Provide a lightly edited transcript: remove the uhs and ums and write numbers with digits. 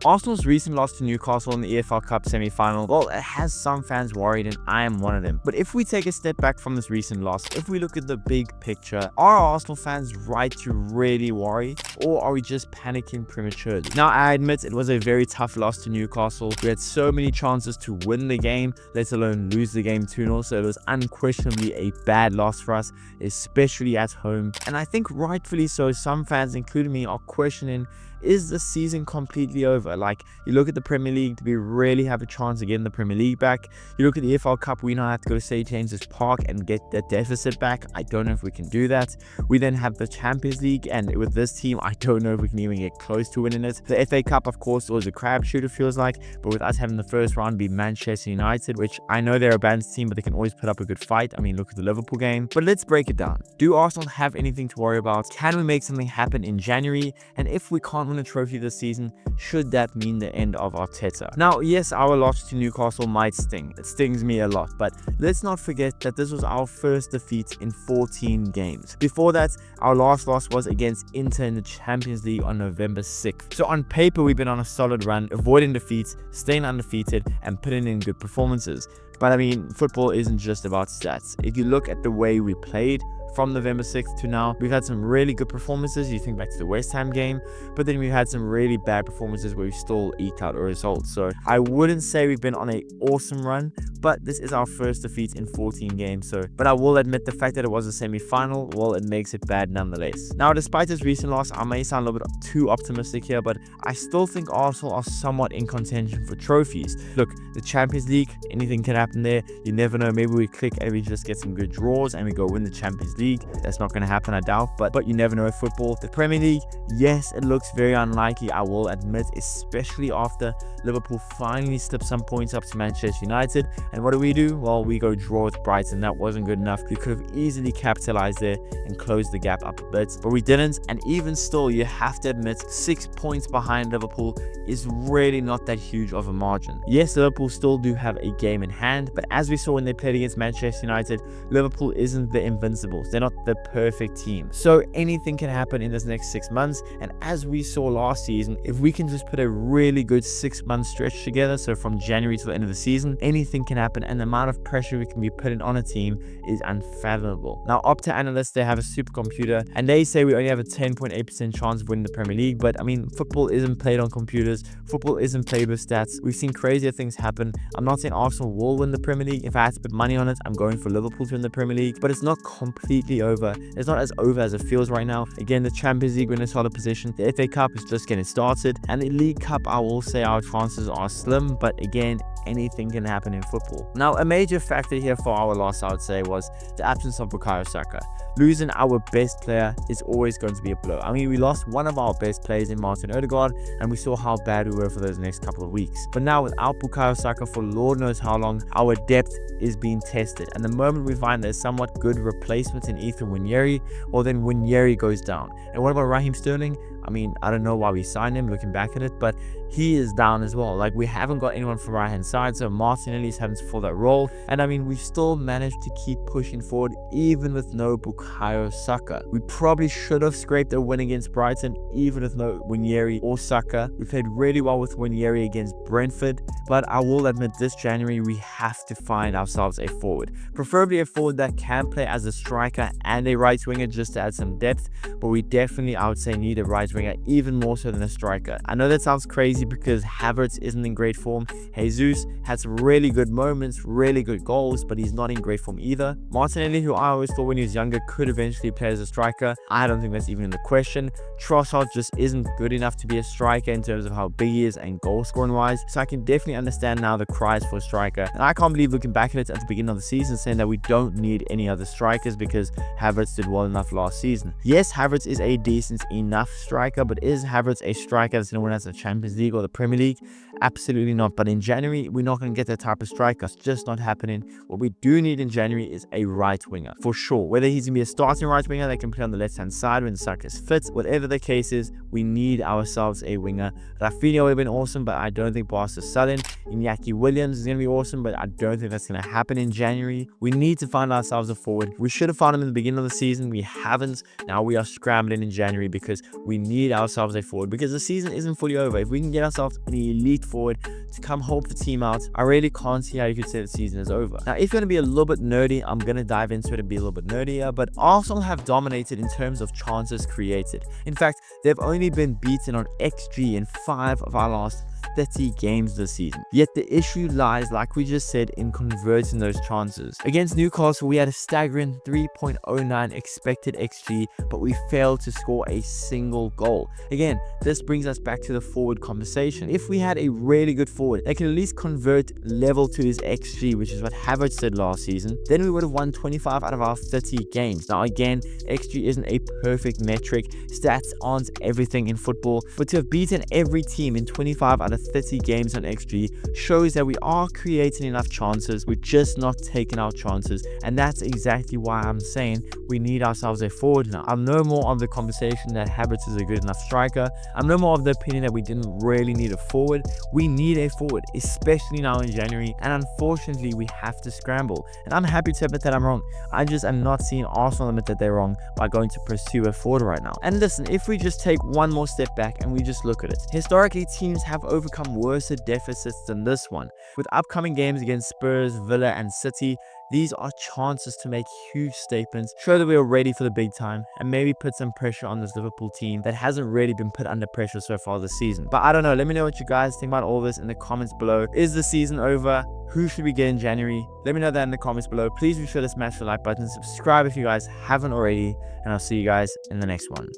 Arsenal's recent loss to Newcastle in the EFL Cup semi-final, well, it has some fans worried, and I am one of them. But if we take a step back from this recent loss, if we look at the big picture, are Arsenal fans right to really worry, or are we just panicking prematurely? Now, I admit it was a very tough loss to Newcastle. We had so many chances to win the game, let alone lose the game 2-0, so it was unquestionably a bad loss for us, especially at home. And I think rightfully so, some fans, including me, are questioning, is the season completely over? Like, you look at the Premier League, do we really have a chance of getting the Premier League back? You look at the EFL Cup, we now have to go to St. James's Park and get that deficit back. I don't know if we can do that. We then have the Champions League, and with this team, I don't know if we can even get close to winning it. The FA Cup, of course, was a crapshoot, it feels like, but with us having the first round be Manchester United, which I know they're a balanced team, but they can always put up a good fight. I mean, look at the Liverpool game. But let's break it down. Do Arsenal have anything to worry about? Can we make something happen in January? And if we can't win a trophy this season, should that mean the end of Arteta? Now, yes, our loss to Newcastle might sting. It stings me a lot, but let's not forget that this was our first defeat in 14 games. Before that, our last loss was against Inter in the Champions League on November 6th. So on paper, we've been on a solid run, avoiding defeats, staying undefeated, and putting in good performances. But I mean, football isn't just about stats. If you look at the way we played, from November 6th to now, we've had some really good performances. You think back to the West Ham game, but then we've had some really bad performances where we still eked out a result. So I wouldn't say we've been on an awesome run, but this is our first defeat in 14 games. But I will admit the fact that it was a semi-final, well, it makes it bad nonetheless. Now, despite this recent loss, I may sound a little bit too optimistic here, but I still think Arsenal are somewhat in contention for trophies. Look, the Champions League, anything can happen there. You never know. Maybe we click and we just get some good draws and we go win the Champions League. That's not going to happen, I doubt, but you never know with football. The Premier League, yes, it looks very unlikely, I will admit, especially after Liverpool finally slipped some points up to Manchester United. And what do? Well, we go draw with Brighton. That wasn't good enough. We could have easily capitalized there and closed the gap up a bit, but we didn't. And even still, you have to admit, 6 points behind Liverpool is really not that huge of a margin. Yes, Liverpool still do have a game in hand, but as we saw when they played against Manchester United, Liverpool isn't the Invincibles. They're not the perfect team. So anything can happen in this next 6 months. And as we saw last season, if we can just put a really good 6-month stretch together, so from January to the end of the season, anything can happen, and the amount of pressure we can be putting on a team is unfathomable. Now, Opta analysts, they have a supercomputer, and they say we only have a 10.8% chance of winning the Premier League. But I mean, football isn't played on computers. Football isn't played with stats. We've seen crazier things happen. I'm not saying Arsenal will win the Premier League. If I had to put money on it, I'm going for Liverpool to win the Premier League, but it's not completely over. It's not as over as it feels right now. Again, the Champions League, we're in a solid position. The FA Cup is just getting started, and the League Cup, I will say our chances are slim, but again, anything can happen in football. Now, a major factor here for our loss, I would say, was the absence of Bukayo Saka. Losing our best player is always going to be a blow. I mean, we lost one of our best players in Odegaard, and we saw how bad we were for those next couple of weeks. But now, without Bukayo Saka for Lord knows how long, our depth is being tested. And the moment we find there's somewhat good replacements in Ethan Nwaneri, well, then Nwaneri goes down. And what about Raheem Sterling? I mean, I don't know why we signed him looking back at it, but he is down as well. Like, we haven't got anyone for right hand side, so Martinelli's having to fill that role. And I mean, we've still managed to keep pushing forward even with no Bukayo Saka. We probably should have scraped a win against Brighton even with no Nwaneri or Saka. We played really well with Nwaneri against Brentford, but I will admit this January we have to find ourselves a forward, preferably a forward that can play as a striker and a right winger just to add some depth. But we definitely, I would say, need a right winger even more so than a striker. I know that sounds crazy because Havertz isn't in great form. Jesus had some really good moments, really good goals, but he's not in great form either. Martinelli, who I always thought when he was younger could eventually play as a striker, I don't think that's even in the question. Trossard just isn't good enough to be a striker in terms of how big he is and goal scoring wise, so I can definitely understand now the cries for a striker. And I can't believe looking back at it at the beginning of the season saying that we don't need any other strikers because Havertz did well enough last season. Yes, Havertz is a decent enough striker, but is Havertz a striker that's going to win us the Champions League or the Premier League? Absolutely not. But in January, we're not going to get that type of striker. It's just not happening. What we do need in January is a right winger, for sure. Whether he's going to be a starting right winger that can play on the left-hand side when Saka is fit, whatever the case is, we need ourselves a winger. Rafinha would have been awesome, but I don't think Barca's selling. Iñaki Williams is going to be awesome, but I don't think that's going to happen in January. We need to find ourselves a forward. We should have found him in the beginning of the season. We haven't. Now we are scrambling in January because we need ourselves a forward, because the season isn't fully over. If we can get ourselves an elite forward to come help the team out, I really can't see how you could say the season is over. Now, if you're going to be a little bit nerdy, I'm going to dive into it and be a little bit nerdier, but Arsenal have dominated in terms of chances created. In fact, they've only been beaten on XG in 5 of our last 30 games this season. Yet the issue lies, like we just said, in converting those chances. Against Newcastle, we had a staggering 3.09 expected XG, but we failed to score a single goal. Again, this brings us back to the forward conversation. If we had a really good forward that can at least convert level to his XG, which is what Havertz did last season, then we would have won 25 out of our 30 games. Now again, XG isn't a perfect metric. Stats aren't everything in football, but to have beaten every team in 25 out of 30 games on XG shows that we are creating enough chances. We're just not taking our chances, and that's exactly why I'm saying we need ourselves a forward now. I'm no more of the conversation that Havertz is a good enough striker. I'm no more of the opinion that we didn't really need a forward. We need a forward, especially now in January, and unfortunately we have to scramble. And I'm happy to admit that I'm wrong. I just am not seeing Arsenal admit that they're wrong by going to pursue a forward right now. And listen, if we just take one more step back and we just look at it, historically teams have overcome worse deficits than this one. With upcoming games against Spurs, Villa and City, these are chances to make huge statements, show that we are ready for the big time, and maybe put some pressure on this Liverpool team that hasn't really been put under pressure so far this season. But I don't know, let me know what you guys think about all this in the comments below. Is the season over? Who should we get in January? Let me know that in the comments below. Please be sure to smash the like button, subscribe if you guys haven't already, and I'll see you guys in the next one.